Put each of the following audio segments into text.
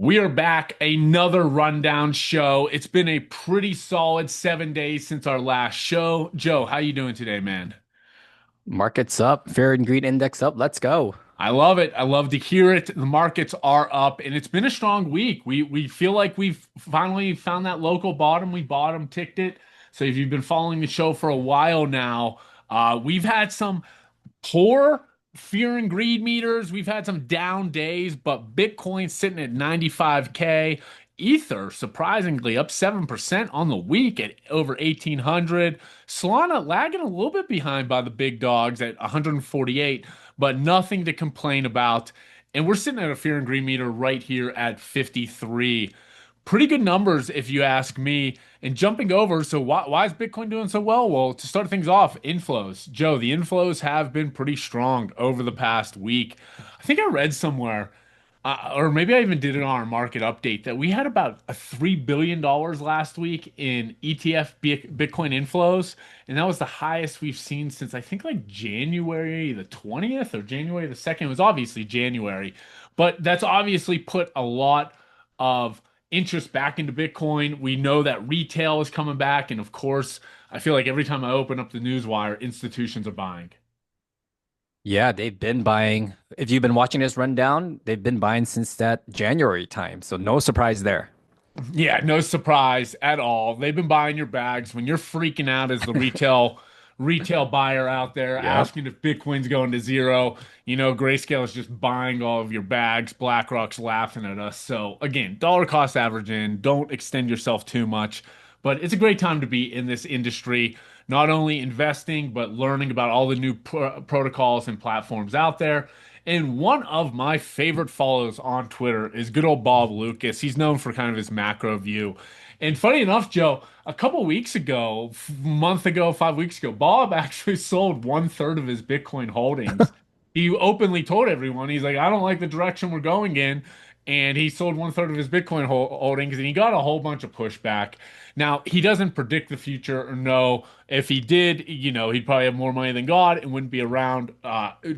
We are back, another rundown show. It's been a pretty solid 7 days since our last show. Joe, how you doing today, man? Markets up, Fear and Greed Index up. Let's go. I love it. I love to hear it. The markets are up, and it's been a strong week. We feel like we've finally found that local bottom. We bottom ticked it. So if you've been following the show for a while now, we've had some poor fear and greed meters. We've had some down days, but Bitcoin sitting at 95K. Ether surprisingly up 7% on the week at over 1800. Solana lagging a little bit behind by the big dogs at 148, but nothing to complain about. And we're sitting at a fear and greed meter right here at 53. Pretty good numbers, if you ask me. And jumping over, so why is Bitcoin doing so well? Well, to start things off, inflows. Joe, the inflows have been pretty strong over the past week. I think I read somewhere, or maybe I even did it on our market update, that we had about a $3 billion last week in ETF Bitcoin inflows. And that was the highest we've seen since I think like January the 20th or January the 2nd. It was obviously January, but that's obviously put a lot of interest back into Bitcoin. We know that retail is coming back. And of course, I feel like every time I open up the news wire, institutions are buying. Yeah, they've been buying. If you've been watching this rundown, they've been buying since that January time. So no surprise there. Yeah, no surprise at all. They've been buying your bags when you're freaking out as the retail buyer out there Yep. asking if Bitcoin's going to zero. You know, Grayscale is just buying all of your bags. BlackRock's laughing at us. So again, dollar cost averaging, don't extend yourself too much. But it's a great time to be in this industry, not only investing, but learning about all the new protocols and platforms out there. And one of my favorite follows on Twitter is good old Bob Lucas. He's known for kind of his macro view. And funny enough, Joe, a couple weeks ago, month ago, 5 weeks ago, Bob actually sold 1/3 of his Bitcoin holdings. He openly told everyone, he's like, I don't like the direction we're going in. And he sold 1/3 of his Bitcoin holdings and he got a whole bunch of pushback. Now, he doesn't predict the future or know. If he did, he'd probably have more money than God and wouldn't be around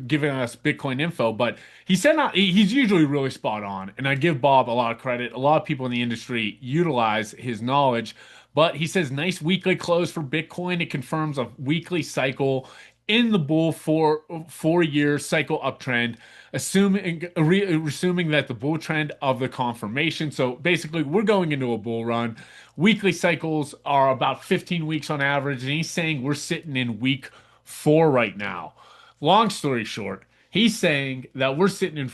giving us Bitcoin info. But he said not, he's usually really spot on. And I give Bob a lot of credit. A lot of people in the industry utilize his knowledge. But he says nice weekly close for Bitcoin. It confirms a weekly cycle in the bull for 4 year cycle uptrend, assuming that the bull trend of the confirmation. So basically, we're going into a bull run. Weekly cycles are about 15 weeks on average, and he's saying we're sitting in week 4 right now. Long story short, he's saying that we're sitting in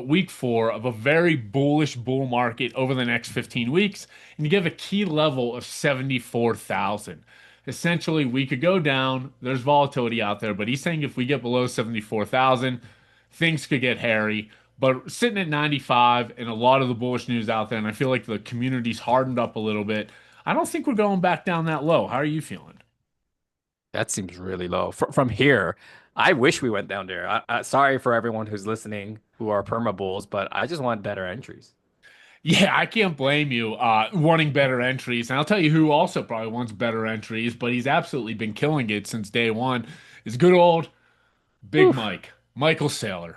week 4 of a very bullish bull market over the next 15 weeks, and you give a key level of 74,000. Essentially, we could go down. There's volatility out there, but he's saying if we get below 74,000, things could get hairy. But sitting at 95 and a lot of the bullish news out there, and I feel like the community's hardened up a little bit. I don't think we're going back down that low. How are you feeling? That seems really low. From here, I wish we went down there. Sorry for everyone who's listening who are perma bulls, but I just want better entries. Yeah, I can't blame you wanting better entries. And I'll tell you who also probably wants better entries, but he's absolutely been killing it since day one, is good old Big Oof. Mike, Michael Saylor.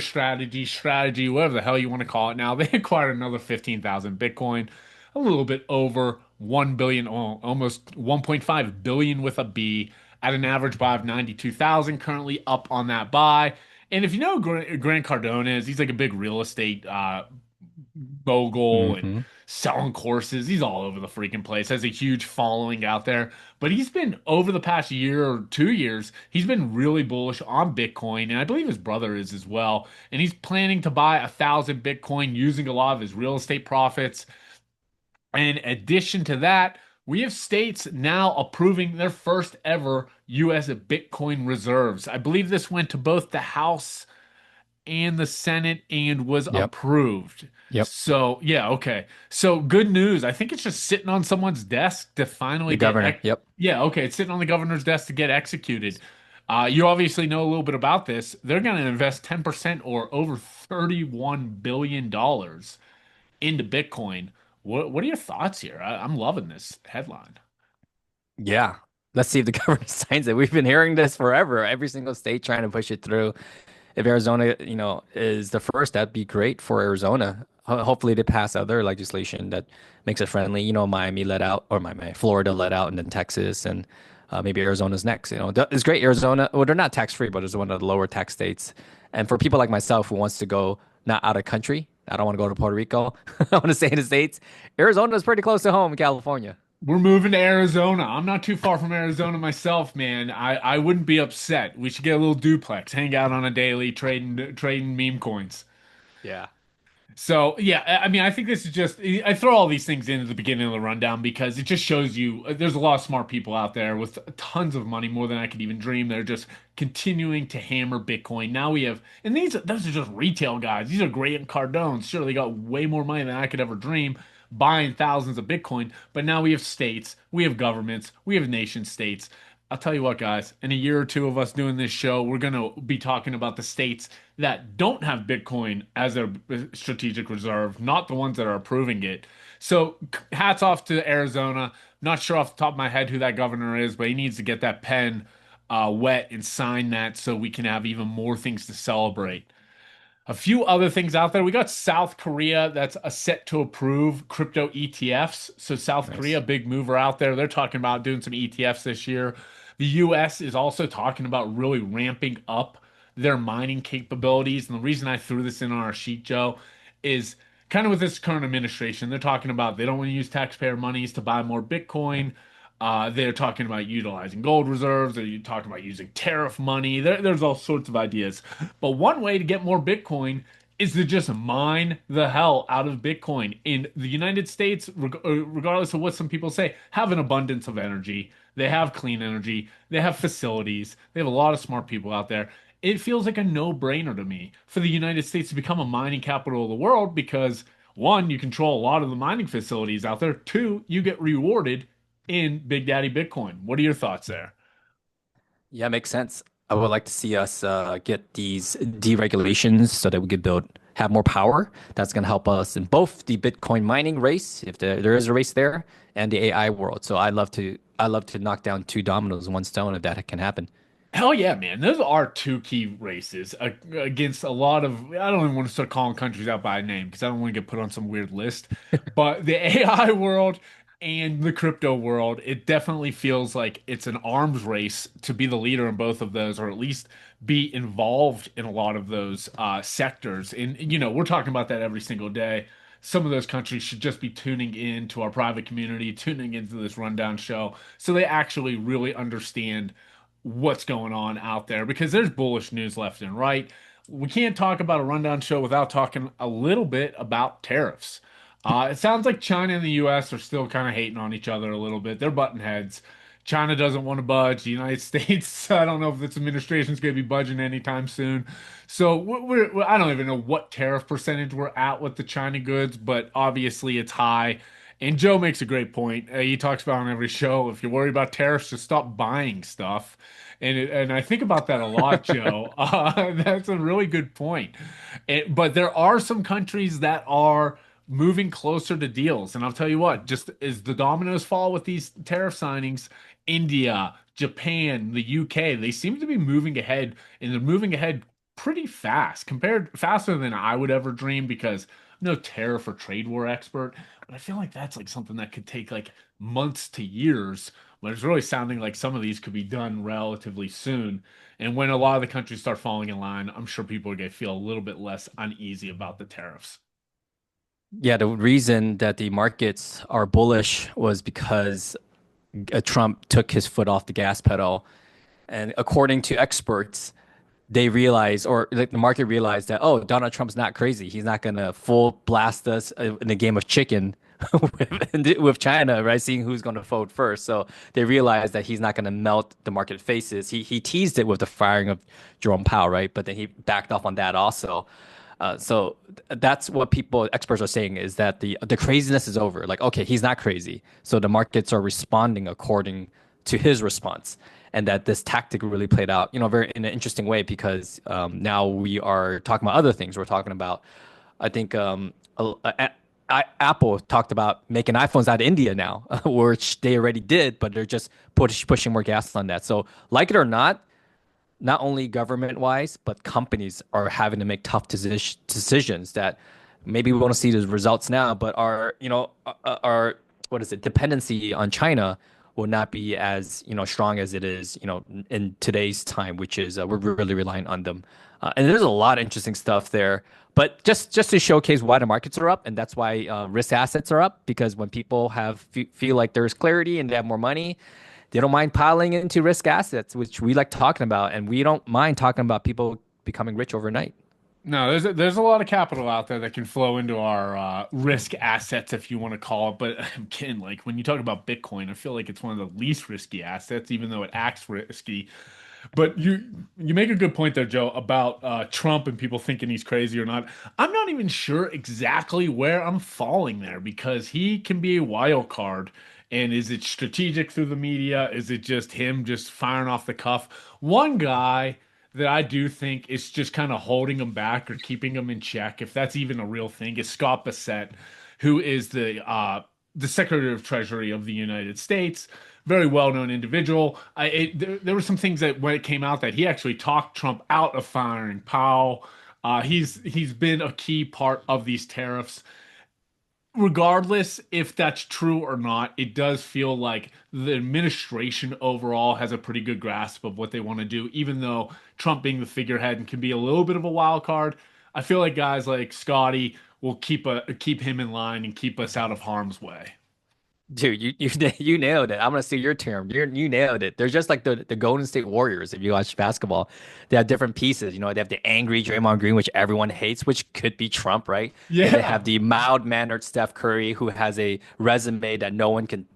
Strategy, whatever the hell you want to call it now. They acquired another 15,000 Bitcoin, a little bit over 1 billion, almost 1.5 billion with a B at an average buy of 92,000, currently up on that buy. And if you know who Grant Cardone is, he's like a big real estate mogul and Hmm. selling courses. He's all over the freaking place, has a huge following out there. But he's been over the past year or 2 years, he's been really bullish on Bitcoin. And I believe his brother is as well. And he's planning to buy 1,000 Bitcoin using a lot of his real estate profits. In addition to that, we have states now approving their first ever U.S. Bitcoin reserves. I believe this went to both the House and the Senate and was Yep. approved. Yep. So, yeah, okay. So, good news. I think it's just sitting on someone's desk to finally The governor. Yep. yeah, okay. It's sitting on the governor's desk to get executed. You obviously know a little bit about this. They're going to invest 10% or over $31 billion into Bitcoin. What are your thoughts here? I'm loving this headline. Yeah. Let's see if the governor signs it. We've been hearing this forever. Every single state trying to push it through. If Arizona, is the first, that'd be great for Arizona. Hopefully they pass other legislation that makes it friendly. You know, Miami let out, or my Florida let out, and then Texas, and maybe Arizona's next. You know, it's great. Arizona, well, they're not tax free, but it's one of the lower tax states. And for people like myself who wants to go not out of country, I don't want to go to Puerto Rico. I want to stay in the States. Arizona is pretty close to home in California. We're moving to Arizona. I'm not too far from Arizona myself, man. I wouldn't be upset. We should get a little duplex, hang out on a daily, trading meme coins. Yeah. So yeah, I mean, I think this is just I throw all these things in at the beginning of the rundown because it just shows you there's a lot of smart people out there with tons of money, more than I could even dream. They're just continuing to hammer Bitcoin. Now we have, and those are just retail guys. These are Grant Cardones. Sure, they got way more money than I could ever dream buying thousands of Bitcoin. But now we have states, we have governments, we have nation states. I'll tell you what, guys, in a year or two of us doing this show, we're going to be talking about the states that don't have Bitcoin as their strategic reserve, not the ones that are approving it. So, hats off to Arizona. Not sure off the top of my head who that governor is, but he needs to get that pen wet and sign that so we can have even more things to celebrate. A few other things out there. We got South Korea that's a set to approve crypto ETFs. So South Korea, Nice. big mover out there. They're talking about doing some ETFs this year. The US is also talking about really ramping up their mining capabilities. And the reason I threw this in on our sheet, Joe, is kind of with this current administration, they're talking about they don't want to use taxpayer monies to buy more Bitcoin. They're talking about utilizing gold reserves. They're talking about using tariff money. There's all sorts of ideas. But one way to get more Bitcoin is to just mine the hell out of Bitcoin. In the United States, regardless of what some people say, have an abundance of energy. They have clean energy. They have facilities. They have a lot of smart people out there. It feels like a no-brainer to me for the United States to become a mining capital of the world because one, you control a lot of the mining facilities out there. Two, you get rewarded in Big Daddy Bitcoin. What are your thoughts there? Yeah, makes sense. I would like to see us get these deregulations so that we could have more power. That's going to help us in both the Bitcoin mining race, if there is a race there, and the AI world. So I love to knock down two dominoes in one stone if that can happen. Hell yeah, man. Those are two key races against a lot of, I don't even want to start calling countries out by name because I don't want to get put on some weird list. But the AI world and the crypto world, it definitely feels like it's an arms race to be the leader in both of those, or at least be involved in a lot of those sectors. And, we're talking about that every single day. Some of those countries should just be tuning in to our private community, tuning into this rundown show, so they actually really understand what's going on out there because there's bullish news left and right. We can't talk about a rundown show without talking a little bit about tariffs. It sounds like China and the US are still kind of hating on each other a little bit. They're butting heads. China doesn't want to budge. The United States, I don't know if this administration is going to be budging anytime soon. So I don't even know what tariff percentage we're at with the China goods, but obviously it's high. And Joe makes a great point. He talks about on every show, if you're worried about tariffs, just stop buying stuff. And I think about that a lot, Joe. That's a really good point. But there are some countries that are moving closer to deals. And I'll tell you what, just as the dominoes fall with these tariff signings, India, Japan, the UK, they seem to be moving ahead, and they're moving ahead pretty fast, compared faster than I would ever dream because I'm no tariff or trade war expert, but I feel like that's like something that could take like months to years, when it's really sounding like some of these could be done relatively soon. And when a lot of the countries start falling in line, I'm sure people are going to feel a little bit less uneasy about the tariffs. Yeah, the reason that the markets are bullish was because Trump took his foot off the gas pedal. And according to experts, they realized, or like the market realized that, oh, Donald Trump's not crazy. He's not going to full blast us in a game of chicken with China, right? Seeing who's going to fold first. So they realized that he's not going to melt the market faces. He teased it with the firing of Jerome Powell, right? But then he backed off on that also. That's what experts are saying is that the craziness is over. Like, okay, he's not crazy. So the markets are responding according to his response, and that this tactic really played out, very in an interesting way because now we are talking about other things. We're talking about, I think, Apple talked about making iPhones out of India now, which they already did, but they're just pushing more gas on that. So, like it or not only government wise, but companies are having to make tough decisions that Maybe we won't see the results now, but our what is it, dependency on China will not be as, strong as it is, in today's time, which is we're really relying on them. And there's a lot of interesting stuff there. But just to showcase why the markets are up, and that's why risk assets are up, because when people feel like there's clarity and they have more money, they don't mind piling into risk assets, which we like talking about, and we don't mind talking about people becoming rich overnight. No, there's a lot of capital out there that can flow into our risk assets, if you want to call it. But again, like when you talk about Bitcoin, I feel like it's one of the least risky assets, even though it acts risky. But you make a good point there, Joe, about Trump and people thinking he's crazy or not. I'm not even sure exactly where I'm falling there because he can be a wild card. And is it strategic through the media? Is it just him just firing off the cuff? One guy that I do think is just kind of holding him back or keeping him in check, if that's even a real thing, is Scott Bassett, who is the Secretary of Treasury of the United States. Very well-known individual. There were some things that when it came out that he actually talked Trump out of firing Powell. He's been a key part of these tariffs regardless if that's true or not, it does feel like the administration overall has a pretty good grasp of what they want to do, even though Trump being the figurehead and can be a little bit of a wild card. I feel like guys like Scotty will keep him in line and keep us out of harm's way. Dude, you nailed it. I'm gonna steal your term. You nailed it. They're just like the Golden State Warriors. If you watch basketball, they have different pieces. They have the angry Draymond Green, which everyone hates, which could be Trump, right? Then they Yeah. have the mild-mannered Steph Curry, who has a resume that no one can,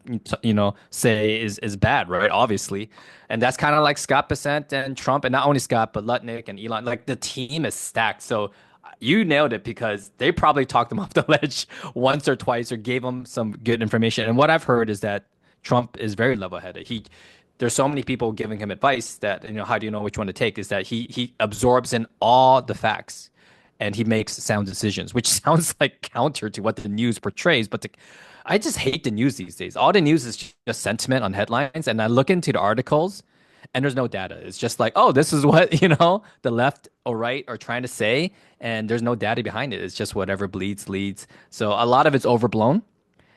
say is bad, right? Obviously, and that's kind of like Scott Bessent and Trump, and not only Scott, but Lutnick and Elon. Like the team is stacked. So you nailed it because they probably talked him off the ledge once or twice or gave him some good information. And what I've heard is that Trump is very level-headed. There's so many people giving him advice that, how do you know which one to take? Is that he absorbs in all the facts and he makes sound decisions, which sounds like counter to what the news portrays. I just hate the news these days. All the news is just sentiment on headlines, and I look into the articles and there's no data. It's just like, oh, this is what, the left or right are trying to say, and there's no data behind it. It's just whatever bleeds leads. So a lot of it's overblown.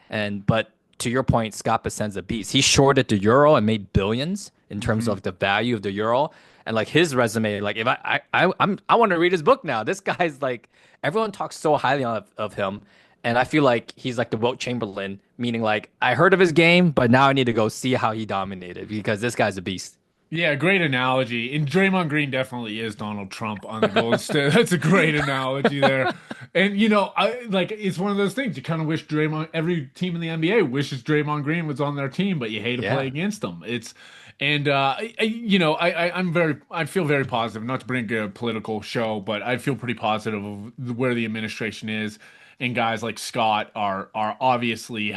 But to your point, Scott Bessent's a beast. He shorted the euro and made billions in terms Mhm. of the value of the euro. And like his resume, like if I want to read his book now. This guy's like everyone talks so highly of him. And I feel like he's like the Wilt Chamberlain, meaning like I heard of his game, but now I need to go see how he dominated because this guy's a beast. Yeah, great analogy. And Draymond Green definitely is Donald Trump on the Golden State. That's a great analogy there. And I like it's one of those things you kind of wish Draymond every team in the NBA wishes Draymond Green was on their team, but you hate to play Yeah. against them. It's and I feel very positive, not to bring a political show, but I feel pretty positive of where the administration is. And guys like Scott are obviously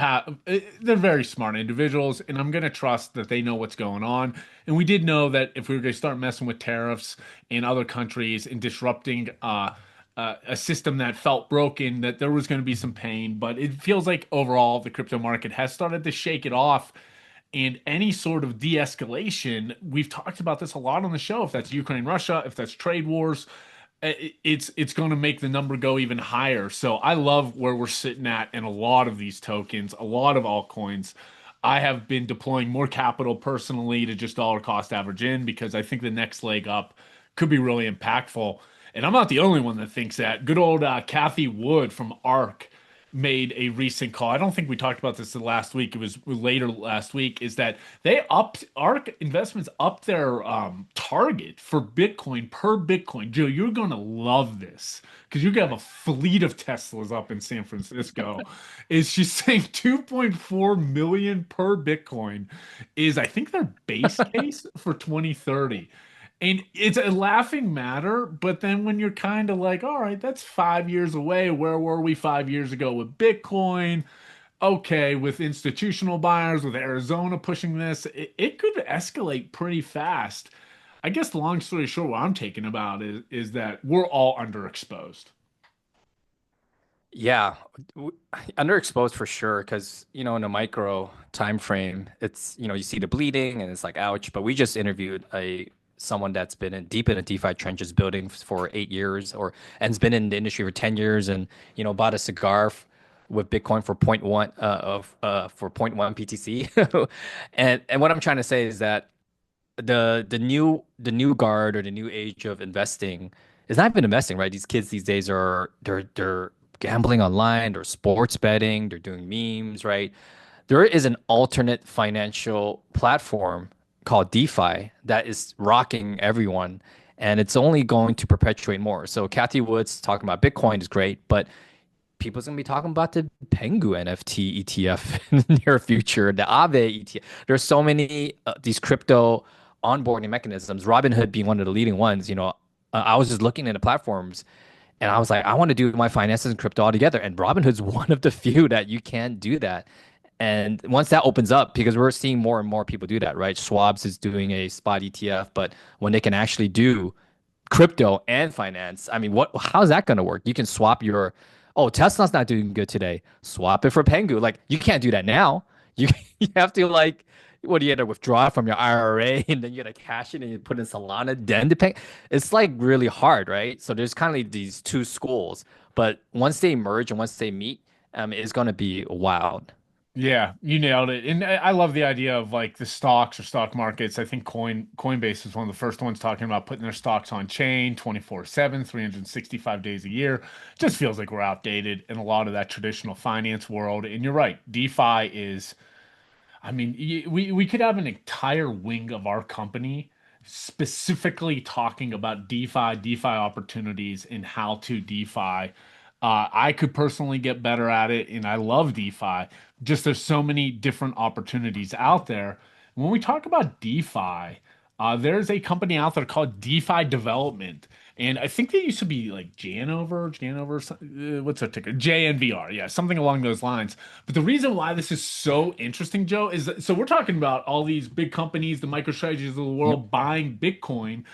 they're very smart individuals, and I'm gonna trust that they know what's going on. And we did know that if we were going to start messing with tariffs in other countries and disrupting a system that felt broken, that there was going to be some pain. But it feels like overall the crypto market has started to shake it off. And any sort of de-escalation, we've talked about this a lot on the show. If that's Ukraine, Russia, if that's trade wars, it's going to make the number go even higher. So I love where we're sitting at in a lot of these tokens, a lot of altcoins. I have been deploying more capital personally to just dollar cost average in because I think the next leg up could be really impactful. And I'm not the only one that thinks that. Good old Kathy Wood from ARK made a recent call. I don't think we talked about this the last week. It was later last week. Is that they upped ARK Investments up their target for Bitcoin per Bitcoin. Joe, you're gonna love this because you have a fleet of Teslas up in San Francisco. Is she's saying 2.4 million per Bitcoin is I think their base case for 2030. And it's a laughing matter, but then when you're kind of like, all right, that's 5 years away. Where were we 5 years ago with Bitcoin? Okay, with institutional buyers, with Arizona pushing this, it could escalate pretty fast. I guess the long story short, what I'm taking about is that we're all underexposed. Yeah, underexposed for sure because in a micro time frame, it's you see the bleeding and it's like ouch. But we just interviewed a someone that's been in deep in the DeFi trenches building for 8 years or and has been in the industry for 10 years and bought a cigar with Bitcoin for point 0.1 for point 0.1 PTC. And what I'm trying to say is that the new guard or the new age of investing is not even investing, right? These kids these days they're gambling online, they're sports betting, they're doing memes, right? There is an alternate financial platform called DeFi that is rocking everyone, and it's only going to perpetuate more. So Kathy Woods talking about Bitcoin is great, but people's gonna be talking about the Pengu NFT ETF in the near future, the Aave ETF. There's so many these crypto onboarding mechanisms. Robinhood being one of the leading ones. I was just looking at the platforms, and I was like, I want to do my finances in crypto all together. And Robinhood's one of the few that you can do that. And once that opens up, because we're seeing more and more people do that, right? Schwab's is doing a spot ETF, but when they can actually do crypto and finance. I mean, how's that going to work? You can swap oh, Tesla's not doing good today. Swap it for Pengu. Like, you can't do that now. You you have to like, what do you have to withdraw from your IRA and then you got to cash it and you put in Solana, then to pay. It's like really hard, right? So there's kind of like these two schools, but once they merge and once they meet, it's going to be wild. Yeah, you nailed it. And I love the idea of like the stocks or stock markets. I think Coinbase is one of the first ones talking about putting their stocks on chain 24/7, 365 days a year. Just feels like we're outdated in a lot of that traditional finance world. And you're right, DeFi is, I mean, we could have an entire wing of our company specifically talking about DeFi opportunities and how to DeFi. I could personally get better at it, and I love DeFi. Just there's so many different opportunities out there. When we talk about DeFi, there's a company out there called DeFi Development, and I think they used to be like what's their ticker? JNVR, yeah, something along those lines. But the reason why this is so interesting, Joe, is that, so we're talking about all these big companies, the MicroStrategies of the Yep. world buying Bitcoin.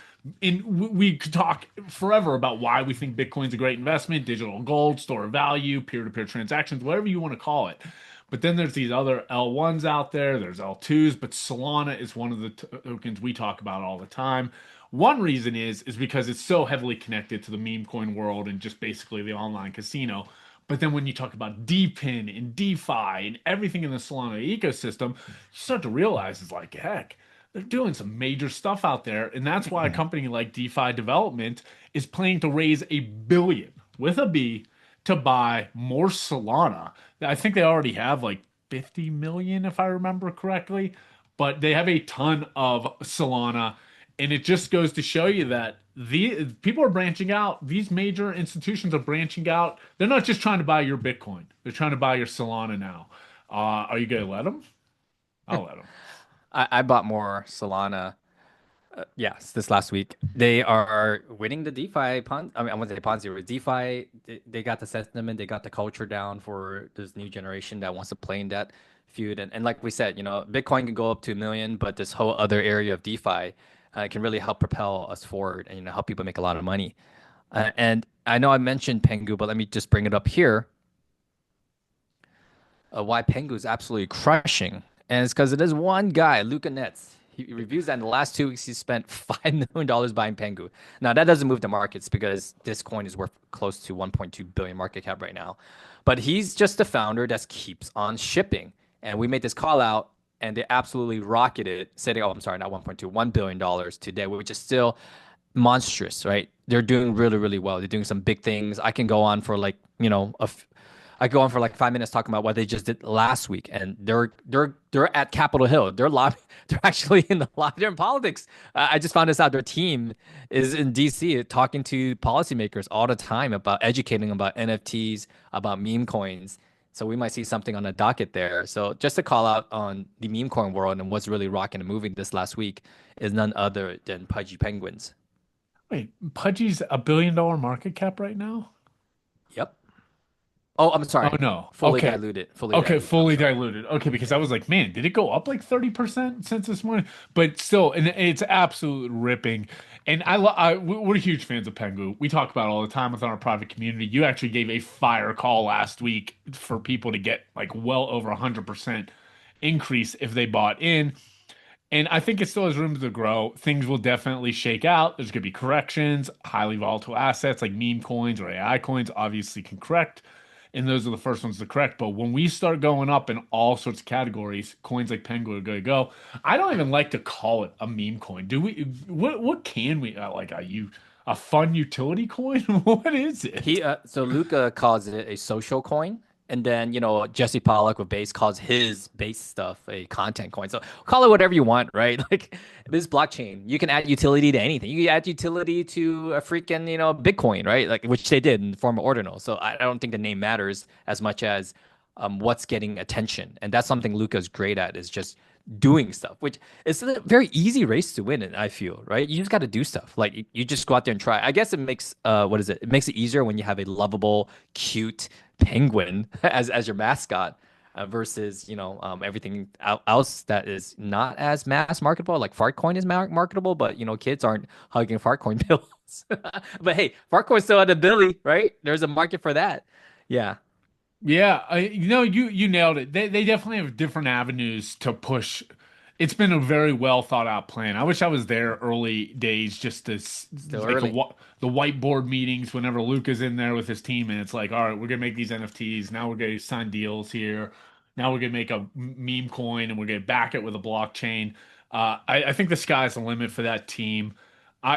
And we could talk forever about why we think Bitcoin's a great investment, digital gold, store of value, peer-to-peer transactions, whatever you want to call it. But then there's these other L1s out there, there's L2s, but Solana is one of the tokens we talk about all the time. One reason is because it's so heavily connected to the meme coin world and just basically the online casino. But then when you talk about DePIN and DeFi and everything in the Solana ecosystem, you start to realize it's like, heck, they're doing some major stuff out there. And that's why a company like DeFi Development is planning to raise a billion with a B to buy more Solana. I think they already have like 50 million, if I remember correctly, but they have a ton of Solana. And it just goes to show you that the people are branching out. These major institutions are branching out. They're not just trying to buy your Bitcoin. They're trying to buy your Solana now. Are you gonna let them? I'll let them. I bought more Solana. Yes, this last week they are winning the DeFi pon. I mean, I want to say Ponzi, but DeFi. They got the sentiment, they got the culture down for this new generation that wants to play in that feud. And like we said, Bitcoin can go up to 1 million, but this whole other area of DeFi can really help propel us forward and help people make a lot of money. And I know I mentioned Pengu, but let me just bring it up here. Why Pengu is absolutely crushing, and it's because it is one guy, Luca Netz. He reviews that in the last 2 weeks, he spent $5 million buying Pengu. Now, that doesn't move the markets because this coin is worth close to 1.2 billion market cap right now. But he's just the founder that keeps on shipping. And we made this call out, and they absolutely rocketed, saying, oh, I'm sorry, not 1.2, $1 billion today, which is still monstrous, right? They're doing really, really well. They're doing some big things. I can go on for like, I go on for like 5 minutes talking about what they just did last week, and they're at Capitol Hill. They're actually in the lobby. They're in politics. I just found this out. Their team is in DC talking to policymakers all the time about educating them about NFTs, about meme coins. So we might see something on the docket there. So just to call out on the meme coin world and what's really rocking and moving this last week is none other than Pudgy Penguins. Wait, Pudgy's $1 billion market cap right now? Yep. Oh, I'm Oh sorry. no. Fully Okay. diluted. Fully Okay, diluted. I'm fully sorry. diluted. Okay, because I was like, man, did it go up like 30% since this morning? But still, and it's absolute ripping. And we're huge fans of Pengu. We talk about it all the time within our private community. You actually gave a fire call last week for people to get like well over 100% increase if they bought in. And I think it still has room to grow. Things will definitely shake out. There's going to be corrections. Highly volatile assets like meme coins or AI coins obviously can correct. And those are the first ones to correct. But when we start going up in all sorts of categories, coins like Penguin are going to go. I don't even like to call it a meme coin. Do we? What can we like? Are you a fun utility coin? What is it? So Luca calls it a social coin, and then Jesse Pollock with Base calls his base stuff a content coin. So call it whatever you want, right? Like this blockchain, you can add utility to anything. You can add utility to a freaking Bitcoin, right? Like which they did in the form of Ordinal. So I don't think the name matters as much as what's getting attention, and that's something Luca's great at is just doing stuff, which is a very easy race to win. And I feel right, you just got to do stuff. Like you just go out there and try. I guess it makes what is it? It makes it easier when you have a lovable, cute penguin as your mascot. Versus everything else that is not as mass marketable, like Fartcoin is marketable, but kids aren't hugging Fartcoin pillows. But hey, Fartcoin still had a Billy, right? There's a market for that. Yeah. Yeah, you nailed it. They definitely have different avenues to push. It's been a very well thought out plan. I wish I was there early days, just to Still like early. the whiteboard meetings whenever Luke is in there with his team, and it's like, all right, we're gonna make these NFTs. Now we're gonna sign deals here. Now we're gonna make a meme coin, and we're gonna back it with a blockchain. I think the sky's the limit for that team.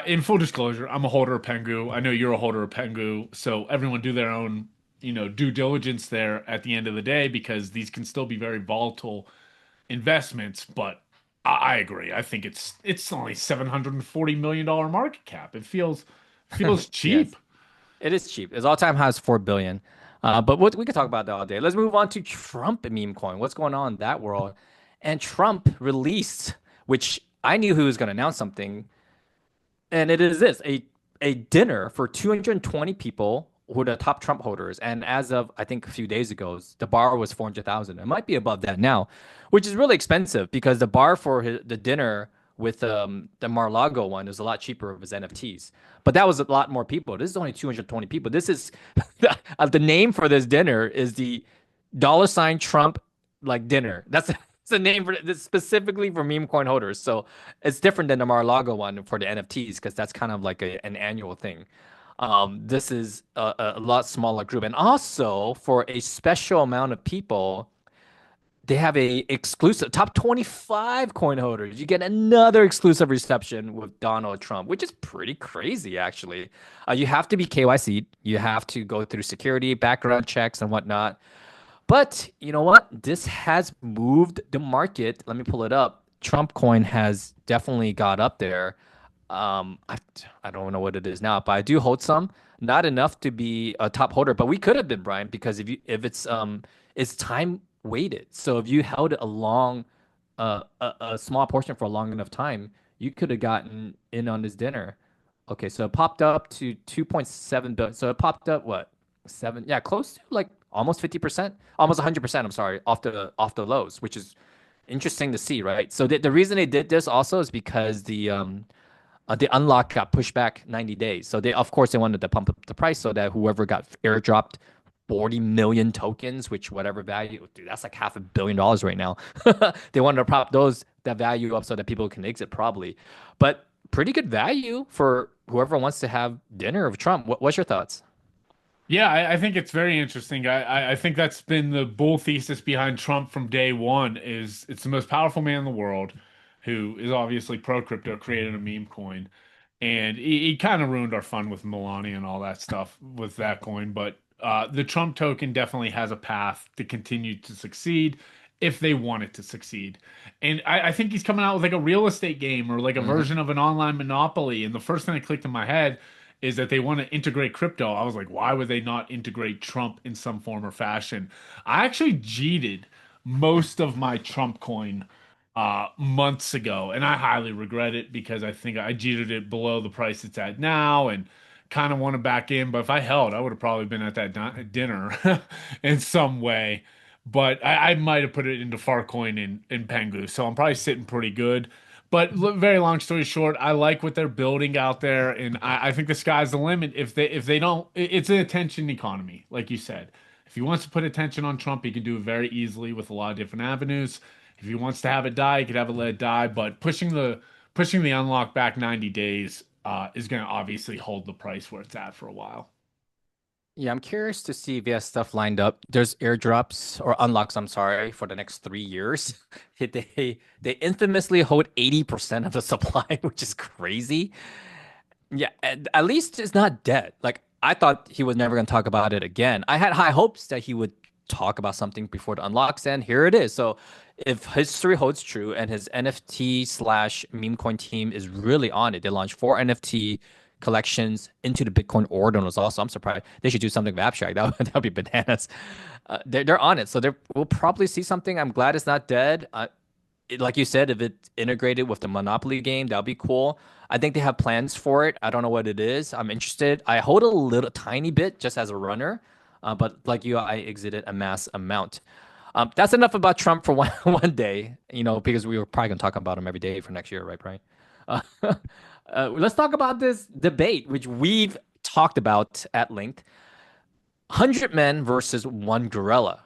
In full disclosure, I'm a holder of Pengu. I know you're a holder of Pengu, so everyone do their own due diligence there at the end of the day because these can still be very volatile investments. But I agree. I think it's only $740 million market cap. It feels cheap. Yes. It is cheap. Its all-time high is 4 billion. But we could talk about that all day. Let's move on to Trump meme coin. What's going on in that world? And Trump released, which I knew he was going to announce something, and it is this a dinner for 220 people who are the top Trump holders. And as of I think a few days ago, the bar was 400,000. It might be above that now, which is really expensive because the bar for the dinner with the Mar-a-Lago one is a lot cheaper of his NFTs. But that was a lot more people. This is only 220 people. This is the name for this dinner is the $ Trump like dinner. That's the name for this specifically for meme coin holders. So it's different than the Mar-a-Lago one for the NFTs because that's kind of like an annual thing. This is a lot smaller group, and also for a special amount of people, they have a exclusive top 25 coin holders. You get another exclusive reception with Donald Trump, which is pretty crazy, actually. You have to be KYC. You have to go through security, background checks, and whatnot. But you know what? This has moved the market. Let me pull it up. Trump coin has definitely got up there. I don't know what it is now, but I do hold some. Not enough to be a top holder, but we could have been, Brian, because if it's time weighted. So if you held it a long, a small portion for a long enough time, you could have gotten in on this dinner. Okay, so it popped up to 2.7 billion. So it popped up what? Seven, yeah, close to like almost 50%, almost 100%, I'm sorry, off the lows, which is interesting to see, right? So the reason they did this also is because the unlock got pushed back 90 days. So they, of course, they wanted to pump up the price so that whoever got airdropped 40 million tokens, which whatever value, dude, that's like $500 million right now. They wanted to prop that value up so that people can exit probably. But pretty good value for whoever wants to have dinner with Trump. What's your thoughts? Yeah, I think it's very interesting. I think that's been the bull thesis behind Trump from day one is it's the most powerful man in the world who is obviously pro crypto, created a meme coin. And he kind of ruined our fun with Melania and all that stuff with that coin. But the Trump token definitely has a path to continue to succeed if they want it to succeed. And I think he's coming out with like a real estate game or like a Hmm. version of an online monopoly. And the first thing that clicked in my head is that they want to integrate crypto. I was like, why would they not integrate Trump in some form or fashion? I actually cheated most of my Trump coin months ago, and I highly regret it because I think I cheated it below the price it's at now and kind of want to back in. But if I held, I would have probably been at that dinner in some way. But I might have put it into Farcoin in Pengu, so I'm probably sitting pretty good. But very long story short, I like what they're building out there, and I think the sky's the limit. If they don't, it's an attention economy, like you said. If he wants to put attention on Trump, he can do it very easily with a lot of different avenues. If he wants to have it die, he could have it let it die. But pushing the unlock back 90 days is going to obviously hold the price where it's at for a while. Yeah, I'm curious to see if he has stuff lined up. There's airdrops or unlocks, I'm sorry, for the next 3 years. They infamously hold 80% of the supply, which is crazy. Yeah, at least it's not dead. Like I thought he was never going to talk about it again. I had high hopes that he would talk about something before the unlocks, and here it is. So if history holds true and his NFT slash meme coin team is really on it, they launched 4 NFT collections into the Bitcoin ordinals. Also, I'm surprised they should do something with abstract. That would be bananas. They're on it, so we'll probably see something. I'm glad it's not dead. Like you said, if it's integrated with the Monopoly game, that'll be cool. I think they have plans for it. I don't know what it is. I'm interested. I hold a little tiny bit just as a runner, but like you, I exited a mass amount. That's enough about Trump for one one day, because we were probably gonna talk about him every day for next year, right, Brian? Uh, let's talk about this debate, which we've talked about at length. 100 men versus one gorilla.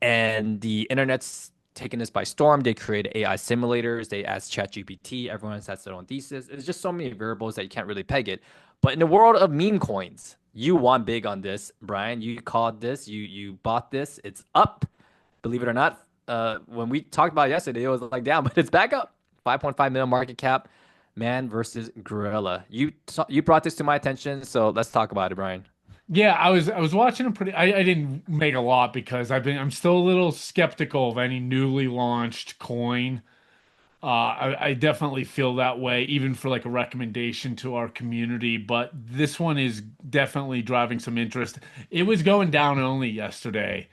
And the internet's taken this by storm. They created AI simulators. They asked ChatGPT. Everyone has their own thesis. It's just so many variables that you can't really peg it. But in the world of meme coins, you won big on this, Brian. You called this. You bought this. It's up. Believe it or not. When we talked about it yesterday, it was like down, but it's back up. 5.5 million market cap. Man versus gorilla. You brought this to my attention, so let's talk about it, Brian. Yeah, I was watching a pretty. I didn't make a lot because I'm still a little skeptical of any newly launched coin. I definitely feel that way, even for like a recommendation to our community. But this one is definitely driving some interest. It was going down only yesterday,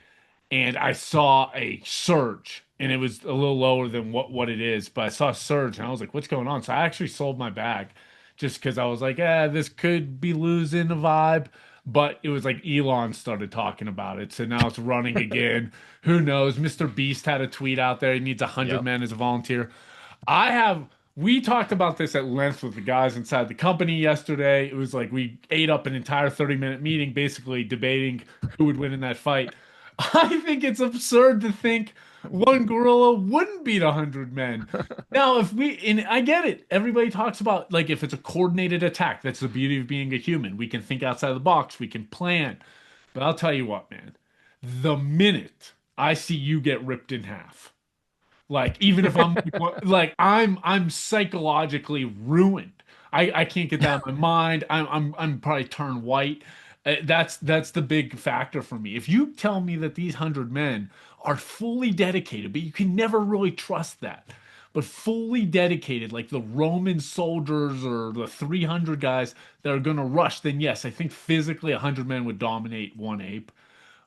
and I saw a surge, and it was a little lower than what it is, but I saw a surge, and I was like, "What's going on?" So I actually sold my bag, just because I was like, this could be losing a vibe." But it was like Elon started talking about it, so now it's running again. Who knows? Mr. Beast had a tweet out there. He needs 100 Yep. men as a volunteer. I have. We talked about this at length with the guys inside the company yesterday. It was like we ate up an entire 30-minute meeting basically debating who would win in that fight. I think it's absurd to think one gorilla wouldn't beat 100 men. Now, and I get it. Everybody talks about like if it's a coordinated attack, that's the beauty of being a human. We can think outside the box, we can plan. But I'll tell you what, man, the minute I see you get ripped in half, like even if I'm like I'm psychologically ruined. I can't get that out of my mind. I'm probably turned white. That's the big factor for me. If you tell me that these 100 men are fully dedicated, but you can never really trust that, but fully dedicated, like the Roman soldiers or the 300 guys that are going to rush, then yes, I think physically 100 men would dominate one ape.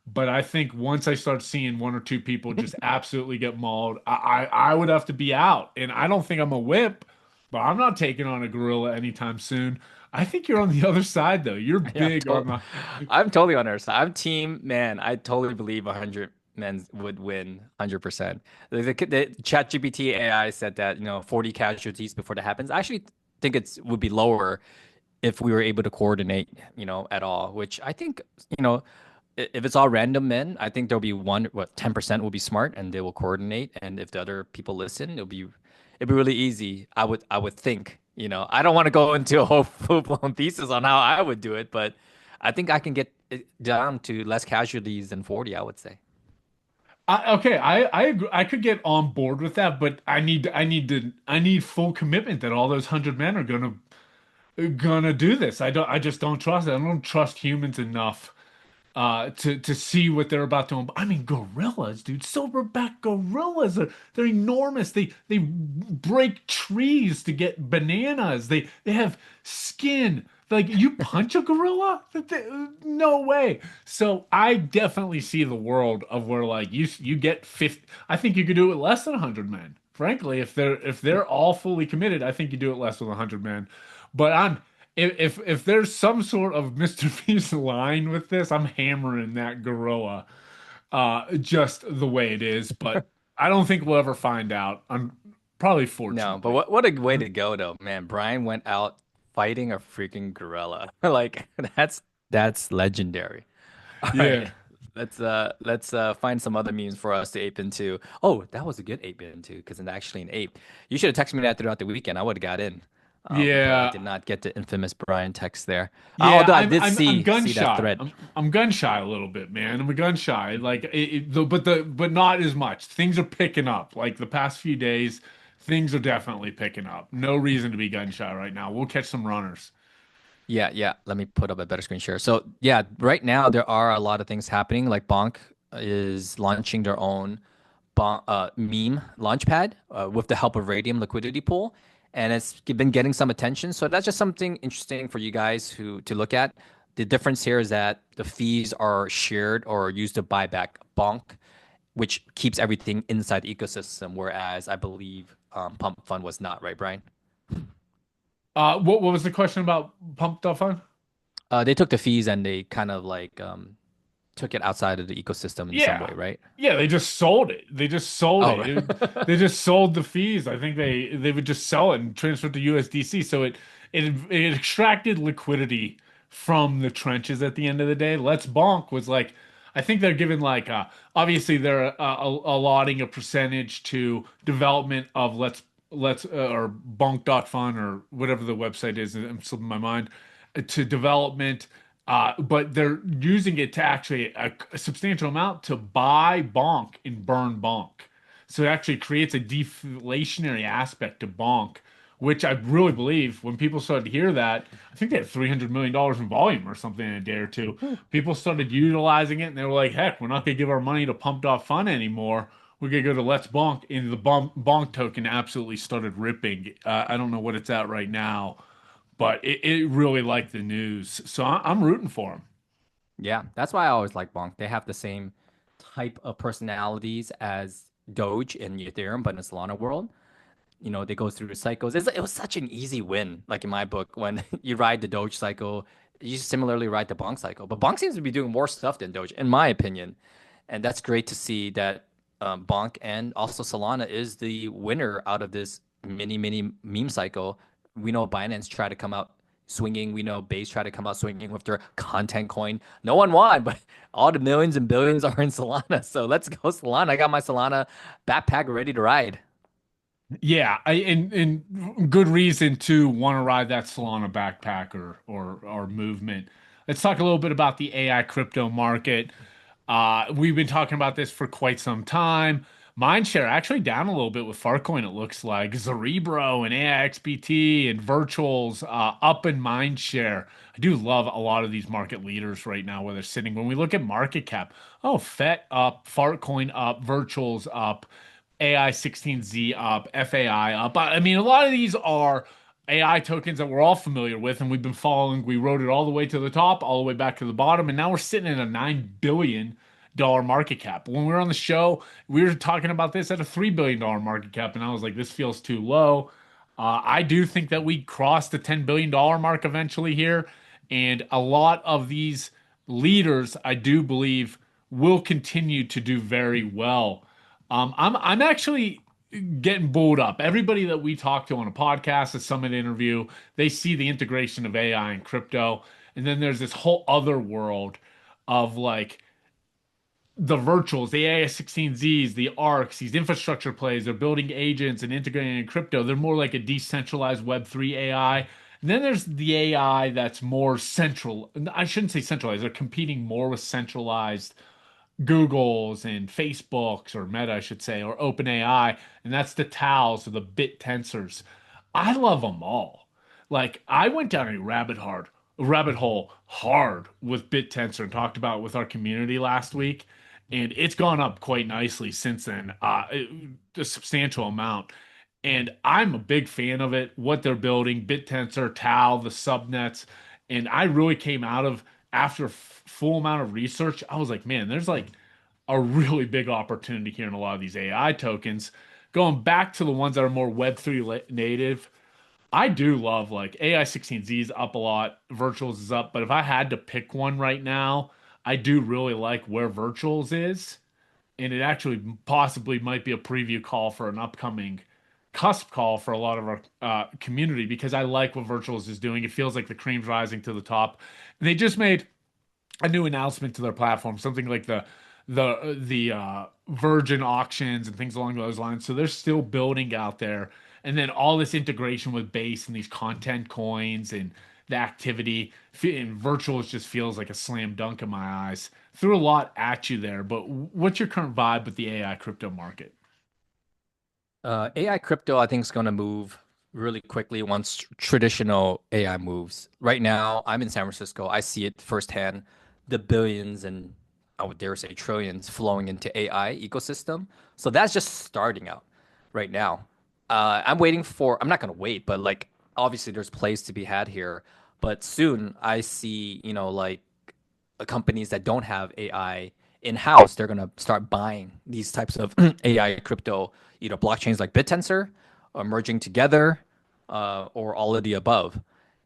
But I think once I start seeing one or two people just absolutely get mauled, I would have to be out. And I don't think I'm a whip, but I'm not taking on a gorilla anytime soon. I think you're on the other side though. You're Yeah, big on the I'm totally on their side. I'm team man. I totally believe 100 men would win 100%. The ChatGPT AI said that 40 casualties before that happens. I actually think would be lower if we were able to coordinate, at all. Which I think, if it's all random men, I think there'll be 10% will be smart and they will coordinate. And if the other people listen, it'd be really easy. I would think. I don't want to go into a whole full-blown thesis on how I would do it, but I think I can get it down to less casualties than 40, I would say. okay, I agree. I could get on board with that, but I need full commitment that all those 100 men are gonna do this. I just don't trust it. I don't trust humans enough to see what they're about to. I mean, gorillas, dude, silverback gorillas they're enormous. They break trees to get bananas. They have skin. Like you punch a gorilla? No way. So I definitely see the world of where like you get 50. I think you could do it with less than 100 men. Frankly, if they're all fully committed, I think you do it less than 100 men. But if there's some sort of Mr. Beast line with this, I'm hammering that gorilla just the way it is. But I don't think we'll ever find out. I'm probably No, but fortunately. what a way to go though, man. Brian went out fighting a freaking gorilla. Like that's legendary. All right. Yeah. Let's find some other memes for us to ape into. Oh, that was a good ape into because it's actually an ape. You should have texted me that throughout the weekend. I would have got in. But I Yeah, did not get the infamous Brian text there. yeah, Although I I'm did I'm I'm gun see that shy. thread. I'm gun shy a little bit, man. I'm a gun shy. Like but not as much. Things are picking up. Like the past few days, things are definitely picking up. No reason to be gun shy right now. We'll catch some runners. Yeah, yeah. Let me put up a better screen share. So yeah, right now there are a lot of things happening. Like Bonk is launching their own meme launchpad with the help of Radium liquidity pool, and it's been getting some attention. So that's just something interesting for you guys who to look at. The difference here is that the fees are shared or used to buy back Bonk, which keeps everything inside the ecosystem. Whereas I believe Pump Fund was not, right, Brian? What was the question about pumped up on? They took the fees and they kind of like took it outside of the ecosystem in some Yeah. way, right? Yeah, they just sold it. They just sold Oh, it. They just sold the fees. I think they would just sell it and transfer it to USDC. So it extracted liquidity from the trenches at the end of the day. Let's Bonk was like, I think they're giving like obviously they're allotting a percentage to development of let's or Bonk.fun or whatever the website is. I'm slipping my mind to development. But they're using it to actually a substantial amount to buy Bonk and burn Bonk. So it actually creates a deflationary aspect to Bonk, which I really believe when people started to hear that, I think they had $300 million in volume or something in a day or two. People started utilizing it and they were like, heck, we're not going to give our money to Pumped Off Fun anymore. We're going to go to Let's Bonk. And the Bonk token absolutely started ripping. I don't know what it's at right now, but it really liked the news. So I'm rooting for him. yeah. That's why I always like Bonk. They have the same type of personalities as Doge in Ethereum, but in the Solana world. You know, they go through the cycles. It was such an easy win, like in my book, when you ride the Doge cycle, you similarly ride the Bonk cycle. But Bonk seems to be doing more stuff than Doge, in my opinion. And that's great to see that Bonk and also Solana is the winner out of this mini meme cycle. We know Binance tried to come out swinging. We know Base tried to come out swinging with their content coin. No one won, but all the millions and billions are in Solana. So let's go Solana. I got my Solana backpack ready to ride. Yeah, and good reason to want to ride that Solana backpack or movement. Let's talk a little bit about the AI crypto market. We've been talking about this for quite some time. Mindshare actually down a little bit with Farcoin, it looks like. Cerebro and AIXBT and Virtuals up in Mindshare. I do love a lot of these market leaders right now where they're sitting. When we look at market cap, oh, FET up, Fartcoin up, Virtuals up. AI16Z up, FAI up. I mean, a lot of these are AI tokens that we're all familiar with and we've been following. We rode it all the way to the top, all the way back to the bottom, and now we're sitting at a $9 billion market cap. When we were on the show, we were talking about this at a $3 billion market cap, and I was like, this feels too low. I do think that we crossed the $10 billion mark eventually here, and a lot of these leaders, I do believe, will continue to do very well. I'm actually getting bowled up. Everybody that we talk to on a podcast, a summit interview, they see the integration of AI and crypto, and then there's this whole other world of like the virtuals, the AI16Zs, the ARCs, these infrastructure plays. They're building agents and integrating in crypto. They're more like a decentralized Web3 AI. And then there's the AI that's more central. I shouldn't say centralized. They're competing more with centralized Google's and Facebook's or Meta, I should say, or OpenAI, and that's the TALs or the bit tensors. I love them all. Like I went down a rabbit hole hard with BitTensor and talked about it with our community last week, and it's gone up quite nicely since then, a substantial amount. And I'm a big fan of it, what they're building, BitTensor, TAL, the subnets, and I really came out of after full amount of research, I was like, man, there's like a really big opportunity here in a lot of these AI tokens. Going back to the ones that are more Web3 native, I do love like AI16Z is up a lot, Virtuals is up, but if I had to pick one right now, I do really like where Virtuals is, and it actually possibly might be a preview call for an upcoming cusp call for a lot of our community because I like what Virtuals is doing. It feels like the cream's rising to the top. And they just made a new announcement to their platform, something like the Virgin auctions and things along those lines. So they're still building out there, and then all this integration with Base and these content coins and the activity and virtual just feels like a slam dunk in my eyes. Threw a lot at you there, but what's your current vibe with the AI crypto market? AI crypto, I think, is going to move really quickly once traditional AI moves. Right now, I'm in San Francisco. I see it firsthand, the billions and I would dare say trillions flowing into AI ecosystem. So that's just starting out right now. I'm not going to wait, but like obviously there's plays to be had here. But soon I see, like companies that don't have AI in-house, they're going to start buying these types of AI crypto, either blockchains like BitTensor or merging together, or all of the above.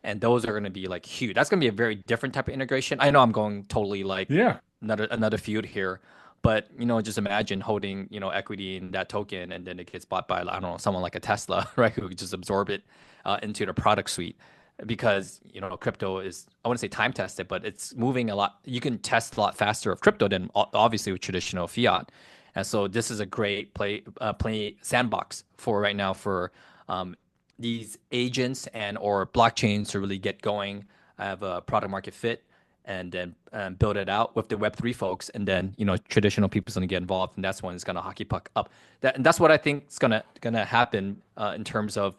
And those are going to be like huge. That's going to be a very different type of integration. I know I'm going totally like Yeah. another feud here, but just imagine holding, equity in that token and then it gets bought by, I don't know, someone like a Tesla, right, who could just absorb it into the product suite because crypto is, I want to say time tested, but it's moving a lot. You can test a lot faster of crypto than obviously with traditional fiat, and so this is a great play sandbox for right now for these agents and or blockchains to really get going, have a product market fit, and then build it out with the Web3 folks, and then traditional people's gonna get involved, and that's when it's gonna hockey puck up. And that's what I think is gonna happen in terms of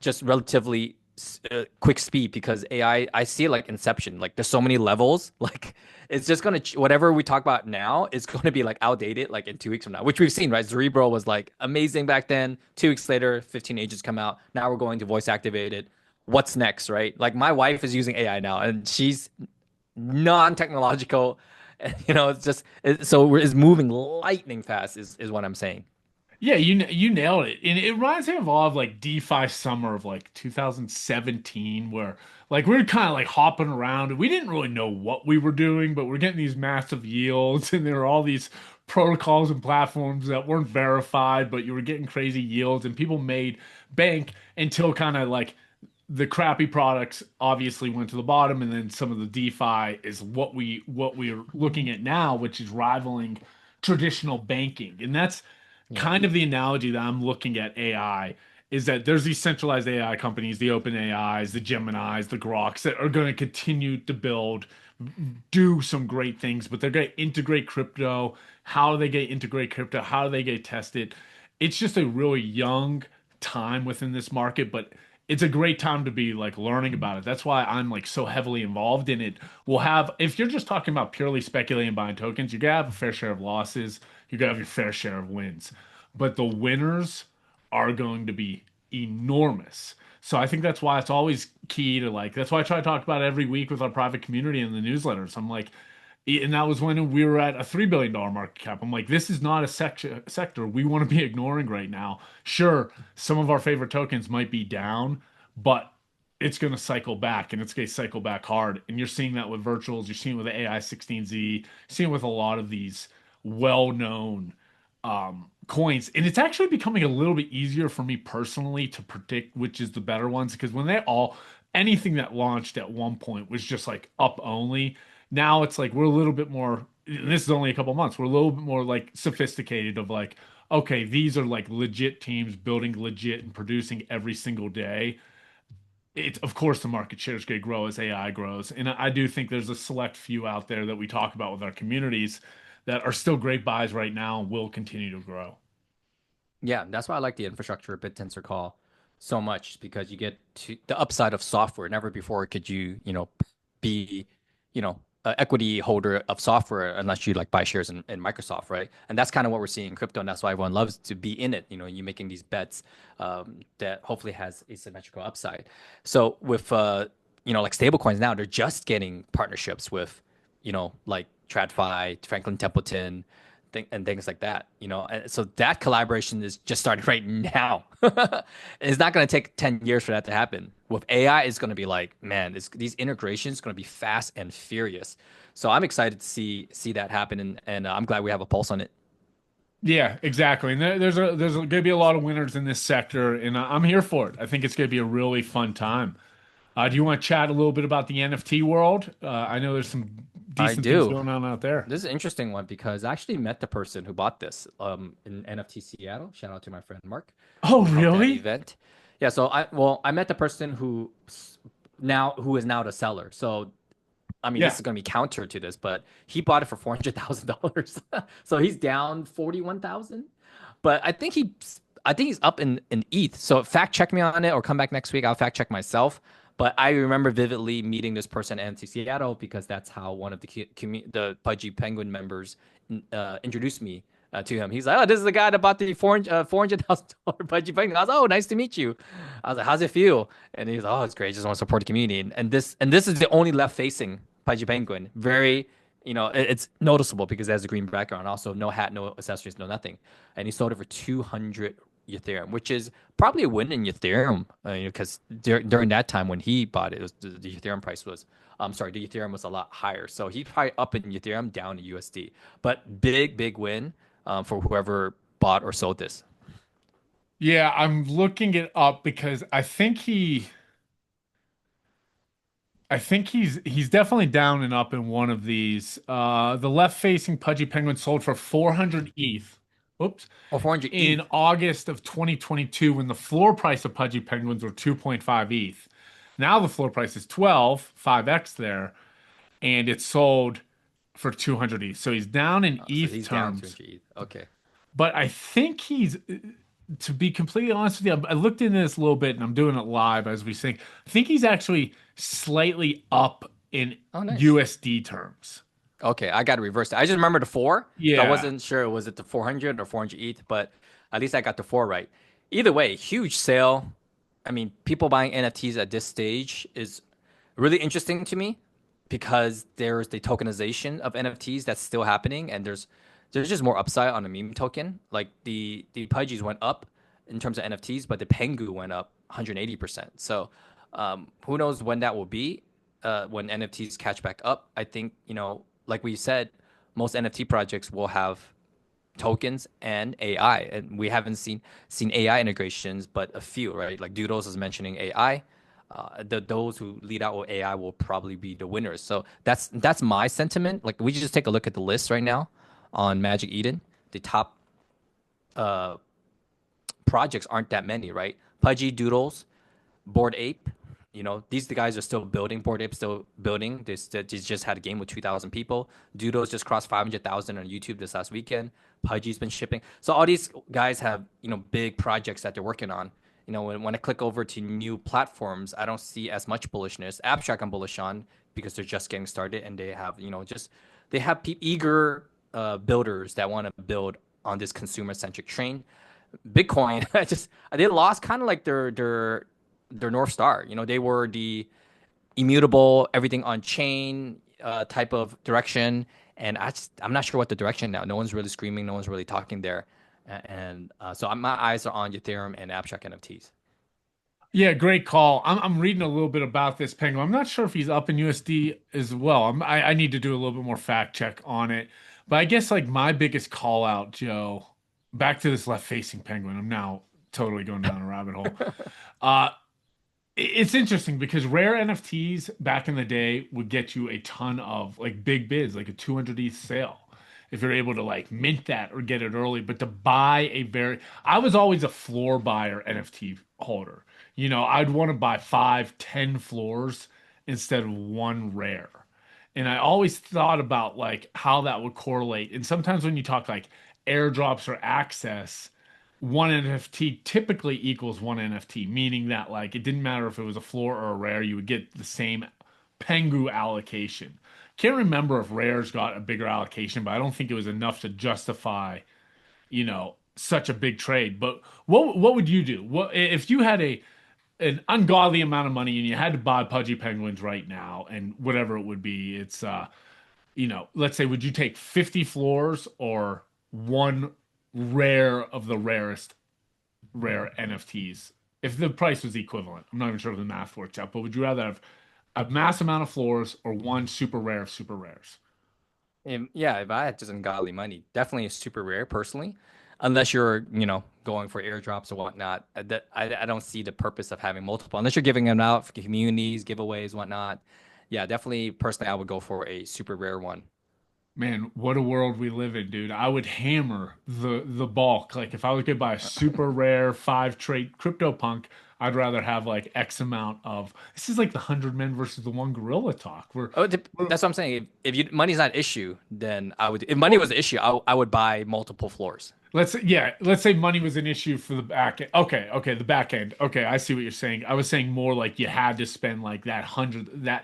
just relatively quick speed because I see it like Inception. Like there's so many levels. Like it's just gonna whatever we talk about now is going to be like outdated like in 2 weeks from now, which we've seen, right? Cerebro was like amazing back then. 2 weeks later, 15 agents come out. Now we're going to voice activated. What's next, right? Like my wife is using AI now, and she's non-technological. And, it's just so it's moving lightning fast is what I'm saying. Yeah, you nailed it. And it reminds me of all of like DeFi summer of like 2017, where like we are kind of like hopping around and we didn't really know what we were doing, but we're getting these massive yields and there were all these protocols and platforms that weren't verified, but you were getting crazy yields and people made bank until kind of like the crappy products obviously went to the bottom, and then some of the DeFi is what we're looking at now, which is rivaling traditional banking. And that's Yeah. kind of the analogy that I'm looking at AI is that there's these centralized AI companies, the Open AIs, the Geminis, the Groks that are going to continue to build, do some great things, but they're going to integrate crypto. How do they get integrate crypto? How do they get tested? It's just a really young time within this market, but it's a great time to be like learning about it. That's why I'm like so heavily involved in it. We'll have, if you're just talking about purely speculating and buying tokens, you're gonna have a fair share of losses. You're gonna have your fair share of wins, but the winners are going to be enormous. So I think that's why it's always key to like, that's why I try to talk about it every week with our private community in the newsletters. I'm like, and that was when we were at a $3 billion market cap. I'm like, this is not a sector we want to be ignoring right now. Sure, some of our favorite tokens might be down, but it's going to cycle back and it's going to cycle back hard. And you're seeing that with virtuals, you're seeing it with the AI 16Z, you're seeing it with a lot of these well-known coins. And it's actually becoming a little bit easier for me personally to predict which is the better ones because when they all, anything that launched at one point was just like up only. Now it's like we're a little bit more, and this is only a couple months, we're a little bit more like sophisticated of like, okay, these are like legit teams building legit and producing every single day. It's of course the market share is going to grow as AI grows. And I do think there's a select few out there that we talk about with our communities that are still great buys right now and will continue to grow. Yeah, that's why I like the infrastructure of BitTensor Call so much because you get to the upside of software. Never before could you, be, an equity holder of software unless you like buy shares in Microsoft, right? And that's kind of what we're seeing in crypto, and that's why everyone loves to be in it. You making these bets that hopefully has asymmetrical upside. So with like stablecoins now, they're just getting partnerships with, like TradFi, Franklin Templeton, and things like that. And so that collaboration is just starting right now. It's not going to take 10 years for that to happen. With AI, it's going to be like, man, these integrations going to be fast and furious. So I'm excited to see that happen, and I'm glad we have a pulse on it. Yeah, exactly. And there's going to be a lot of winners in this sector, and I'm here for it. I think it's going to be a really fun time. Do you want to chat a little bit about the NFT world? I know there's some I decent things do. going on out there. This is an interesting one because I actually met the person who bought this in NFT Seattle. Shout out to my friend Mark Oh, of that really? event. Yeah, so I met the person who is now the seller. So I mean, this Yeah. is going to be counter to this, but he bought it for $400,000. So he's down 41,000. But I think he's up in ETH. So fact check me on it or come back next week. I'll fact check myself. But I remember vividly meeting this person at NC Seattle because that's how one of the Pudgy Penguin members introduced me to him. He's like, "Oh, this is the guy that bought the $400,000 Pudgy Penguin." I was, "Oh, nice to meet you." I was like, "How's it feel?" And he's like, "Oh, it's great. Just want to support the community." And this is the only left facing Pudgy Penguin. Very, it's noticeable because it has a green background. Also, no hat, no accessories, no nothing. And he sold it for 200 Ethereum, which is probably a win in Ethereum, because during that time when he bought it, the Ethereum price was, I'm sorry, the Ethereum was a lot higher. So he probably up in Ethereum, down to USD. But big win for whoever bought or sold this. Yeah, I'm looking it up because I think he's definitely down and up in one of these. The left-facing Pudgy Penguin sold for 400 ETH. Oops. Or 400 In ETH. August of 2022 when the floor price of Pudgy Penguins were 2.5 ETH. Now the floor price is 12, 5x there, and it's sold for 200 ETH. So he's down in So ETH he's down terms. 200 ETH. Okay. But I think he's, to be completely honest with you, I looked into this a little bit and I'm doing it live as we sing. I think he's actually slightly up in Oh, nice. USD terms. Okay, I got to reverse it. I just remember the four, so I Yeah. wasn't sure was it the 400 or 400 ETH, but at least I got the four right. Either way, huge sale. I mean, people buying NFTs at this stage is really interesting to me because there's the tokenization of NFTs that's still happening, and there's just more upside on the meme token. Like the Pudgies went up in terms of NFTs, but the Pengu went up 180%. So who knows when that will be? When NFTs catch back up, I think like we said, most NFT projects will have tokens and AI, and we haven't seen AI integrations, but a few, right? Like Doodles is mentioning AI. Those who lead out with AI will probably be the winners. So that's my sentiment. Like we just take a look at the list right now on Magic Eden. The top uh, projects aren't that many, right? Pudgy, Doodles, Bored Ape. These the guys are still building. Bored Ape still building. They just had a game with 2,000 people. Doodles just crossed 500,000 on YouTube this last weekend. Pudgy's been shipping. So all these guys have big projects that they're working on. When I click over to new platforms, I don't see as much bullishness. Abstract I'm bullish on because they're just getting started and they have they have eager builders that want to build on this consumer centric train. Bitcoin, they lost kind of like their North Star. They were the immutable, everything on chain type of direction. And I'm not sure what the direction now. No one's really screaming. No one's really talking there. And so my eyes are on Ethereum and abstract NFTs. Yeah, great call. I'm reading a little bit about this penguin. I'm not sure if he's up in USD as well. I need to do a little bit more fact check on it. But I guess like my biggest call out, Joe, back to this left facing penguin. I'm now totally going down a rabbit hole. Uh, it's interesting because rare NFTs back in the day would get you a ton of like big bids, like a 200 ETH sale. If you're able to like mint that or get it early, but to buy I was always a floor buyer NFT holder. I'd want to buy 5, 10 floors instead of one rare. And I always thought about like how that would correlate. And sometimes when you talk like airdrops or access, one NFT typically equals one NFT, meaning that like it didn't matter if it was a floor or a rare, you would get the same Pengu allocation. Can't remember if rares got a bigger allocation, but I don't think it was enough to justify, such a big trade. But what would you do? What if you had an ungodly amount of money and you had to buy Pudgy Penguins right now and whatever it would be, it's let's say would you take 50 floors or one rare of the rarest rare NFTs if the price was equivalent? I'm not even sure if the math works out, but would you rather have a mass amount of floors or one super rare of super rares? Yeah, if I had just ungodly money, definitely a super rare personally, unless you're, going for airdrops or whatnot. That I don't see the purpose of having multiple unless you're giving them out for communities, giveaways, whatnot. yeah, definitely personally, I would go for a super rare one. Man, what a world we live in, dude. I would hammer the bulk. Like if I was gonna buy a super rare 5 trait CryptoPunk, I'd rather have like X amount of this is like the 100 men versus the one gorilla talk. Oh, We're that's what I'm saying. If you money's not an issue, then I would. If money was an issue, I would buy multiple floors. let's say money was an issue for the back end. Okay, the back end. Okay, I see what you're saying. I was saying more like you had to spend like that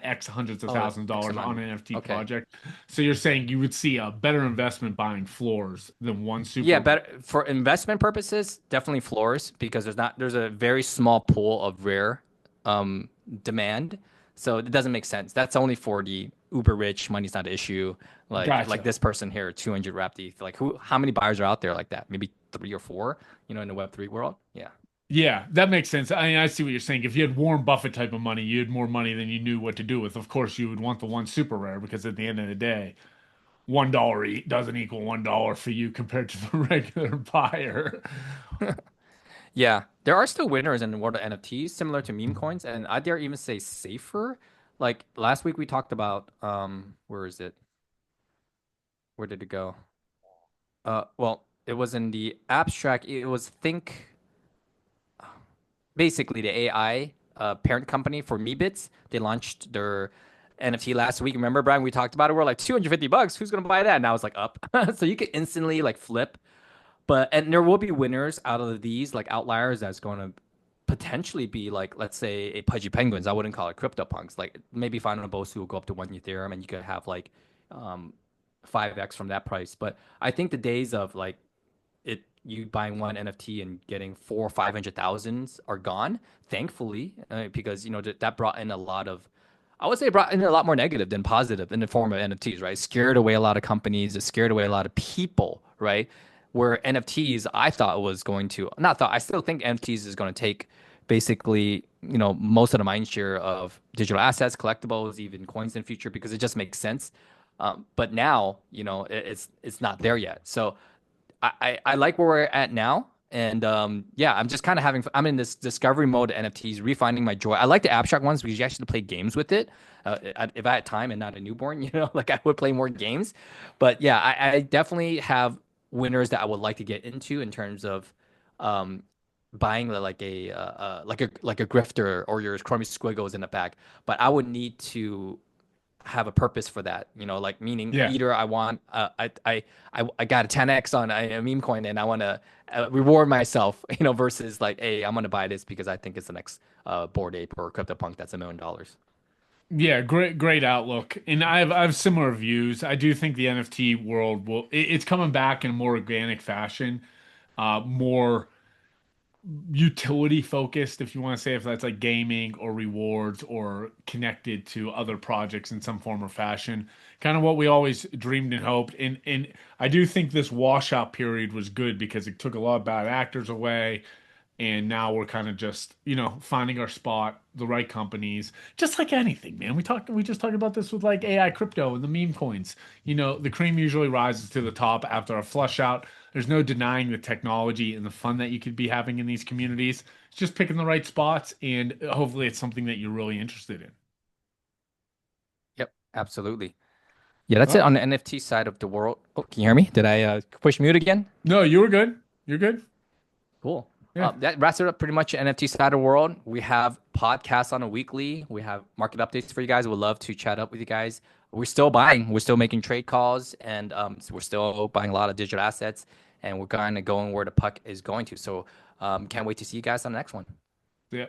X hundreds of Oh, thousands of X dollars on amount. an NFT Okay. project. So you're saying you would see a better investment buying floors than one Yeah, super. better for investment purposes, definitely floors because there's a very small pool of rare um demand. So it doesn't make sense. That's only for the uber rich, money's not an issue. Like Gotcha. this person here, 200 wrapped ETH. Like how many buyers are out there like that? Maybe three or four, in the Web3 world. Yeah. Yeah, that makes sense. I mean, I see what you're saying. If you had Warren Buffett type of money, you had more money than you knew what to do with. Of course, you would want the one super rare because at the end of the day, $1 doesn't equal $1 for you compared to the regular buyer. Yeah, there are still winners in the world of NFTs, similar to meme coins, and I dare even say safer. Like last week we talked about where is it? Where did it go? Well, it was in the abstract. It was Think, basically the AI parent company for Meebits. They launched their NFT last week. Remember, Brian? We talked about it. We're like $250. Who's gonna buy that? And I was like up. So you could instantly like flip. And there will be winners out of these like outliers that's going to potentially be like, let's say, a Pudgy Penguins. I wouldn't call it CryptoPunks. Like maybe Final Boss who will go up to 1 Ethereum and you could have like um 5x from that price. But I think the days of like you buying one NFT and getting 400,000 or 500,000 are gone, thankfully, because that brought in a lot of, I would say, it brought in a lot more negative than positive in the form of NFTs, right? Scared away a lot of companies, it scared away a lot of people, right? Where NFTs, I thought was going to, not thought, I still think NFTs is going to take basically, most of the mind share of digital assets, collectibles, even coins in the future, because it just makes sense. But now, it's not there yet. So I like where we're at now. And yeah, I'm just kind of I'm in this discovery mode NFTs, refining my joy. I like the abstract ones because you actually play games with it. If I had time and not a newborn, like I would play more games. But yeah, I definitely have winners that I would like to get into in terms of um, buying like a grifter or your Chromie Squiggles in the back. But I would need to have a purpose for that, like meaning Yeah. either I want I got a 10x on a meme coin and I want to reward myself, versus like, hey, I'm gonna buy this because I think it's the next Bored Ape or CryptoPunk that's $1 million. Yeah, great outlook. And I have similar views. I do think the NFT world it's coming back in a more organic fashion, more utility focused, if you want to say if that's like gaming or rewards or connected to other projects in some form or fashion. Kind of what we always dreamed and hoped. And I do think this washout period was good because it took a lot of bad actors away. And now we're kind of just, finding our spot, the right companies, just like anything, man. We just talked about this with like AI crypto and the meme coins. The cream usually rises to the top after a flush out. There's no denying the technology and the fun that you could be having in these communities. It's just picking the right spots, and hopefully it's something that you're really interested in. Yep, absolutely. Yeah, that's it Oh, on the NFT side of the world. Oh, can you hear me? Did I push mute again? no, you were good. You're good. Cool. Yeah. That wraps it up pretty much NFT side of the world. We have podcasts on a weekly. We have market updates for you guys. We'd love to chat up with you guys. We're still buying. We're still making trade calls, and so we're still buying a lot of digital assets, and we're kind of going where the puck is going to. So can't wait to see you guys on the next one. Yeah.